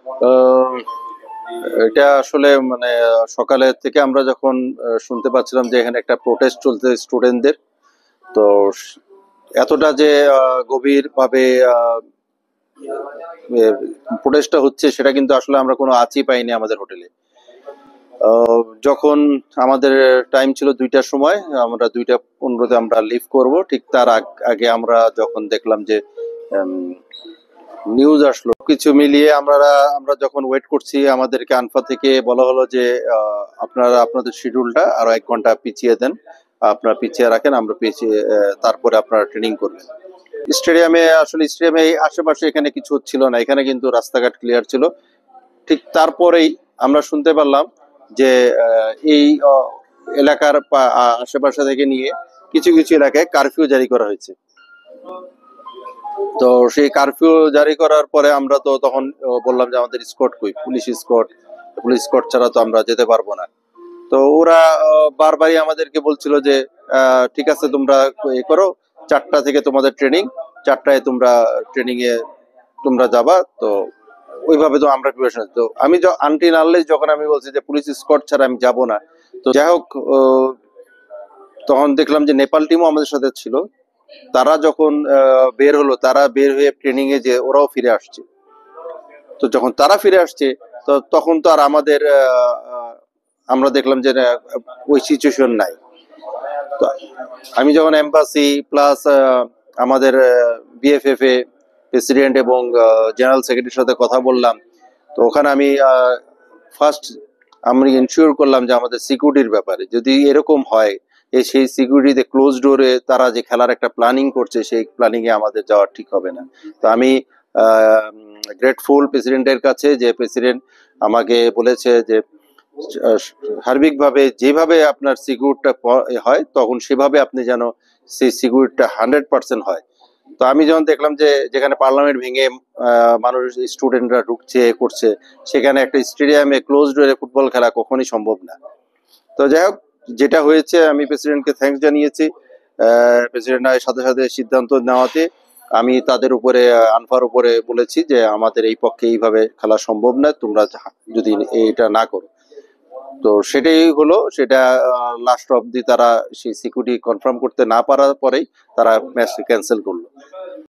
আহ, এটা আসলে মানে সকালে থেকে আমরা যখন শুনতে পাচ্ছিলাম যে এখানে একটা প্রোটেস্ট চলছে স্টুডেন্টদের। তো এতটা যে গভীর ভাবে প্রোটেস্টটা হচ্ছে সেটা কিন্তু আসলে আমরা কোনো আঁচই পাইনি আমাদের হোটেলে। যখন আমাদের টাইম ছিল 2টার সময়, আমরা 2টা 15-তে আমরা লিভ করব, ঠিক তার আগে আমরা যখন দেখলাম যে নিউজ আসলো, কিছু মিলিয়ে আমরা যখন ওয়েট করছি আমাদেরকে আনফা থেকে বলা হলো যে আপনারা আপনাদের শিডিউলটা আরো 1 ঘন্টা পিছিয়ে দেন, আপনারা পিছিয়ে রাখেন, আমরা পিছিয়ে তারপরে আপনারা ট্রেনিং করবেন। স্টেডিয়ামে আশেপাশে এখানে কিছু হচ্ছিল না, এখানে কিন্তু রাস্তাঘাট ক্লিয়ার ছিল। ঠিক তারপরেই আমরা শুনতে পারলাম যে এই এলাকার আশেপাশে থেকে নিয়ে কিছু কিছু এলাকায় কারফিউ জারি করা হয়েছে। তো সেই কারফিউ জারি করার পরে আমরা তো তখন বললাম যে আমাদের স্কট কই, পুলিশ স্কট ছাড়া তো আমরা যেতে পারবো না। তো ওরা বারবারই আমাদেরকে বলছিল যে ঠিক আছে তোমরা এ করো, 4টা থেকে তোমাদের ট্রেনিং, 4টায় তোমরা ট্রেনিং এ তোমরা যাবা। তো ওইভাবে তো আমরা প্রিপারেশন, তো আমি আনটিল আনলেস যখন আমি বলছি যে পুলিশ স্কট ছাড়া আমি যাব না। তো যাই হোক, তখন দেখলাম যে নেপাল টিমও আমাদের সাথে ছিল। তারা যখন বের হলো, তারা বের হয়ে ট্রেনিং এ যে ওরাও ফিরে আসছে। তো যখন তারা ফিরে আসছে, তো তখন তো আর আমাদের আমরা দেখলাম যে ওই সিচুয়েশন নাই। তো আমি যখন এম্বাসি প্লাস আমাদের বিএফএফ এ প্রেসিডেন্ট এবং জেনারেল সেক্রেটারির সাথে কথা বললাম, তো ওখানে আমি ফার্স্ট আমি ইনশিওর করলাম যে আমাদের সিকিউরিটির ব্যাপারে যদি এরকম হয়, সেই সিকিউরিটিতে ক্লোজ ডোরে তারা যে খেলার একটা প্ল্যানিং করছে, সেই প্ল্যানিং এ আমাদের যাওয়া ঠিক হবে না। তো আমি গ্রেটফুল প্রেসিডেন্টের কাছে, যে প্রেসিডেন্ট আমাকে বলেছে যে সার্বিকভাবে যেভাবে আপনার সিকিউরিটিটা হয় তখন সেভাবে আপনি যেন সেই সিকিউরিটিটা 100% হয়। তো আমি যখন দেখলাম যে যেখানে পার্লামেন্ট ভেঙে মানুষ স্টুডেন্টরা ঢুকছে করছে, সেখানে একটা স্টেডিয়ামে ক্লোজ ডোরে ফুটবল খেলা কখনই সম্ভব না। তো যাই হোক, যেটা হয়েছে আমি প্রেসিডেন্টকে থ্যাঙ্কস জানিয়েছি। প্রেসিডেন্ট সাথে সাথে সিদ্ধান্ত নেওয়াতে আমি তাদের উপরে আনফার উপরে বলেছি যে আমাদের এই পক্ষে এইভাবে খেলা সম্ভব না, তোমরা যদি এটা না করো। তো সেটাই হলো, সেটা লাস্ট অবধি তারা সেই সিকিউরিটি কনফার্ম করতে না পারার পরেই তারা ম্যাচ ক্যান্সেল করলো।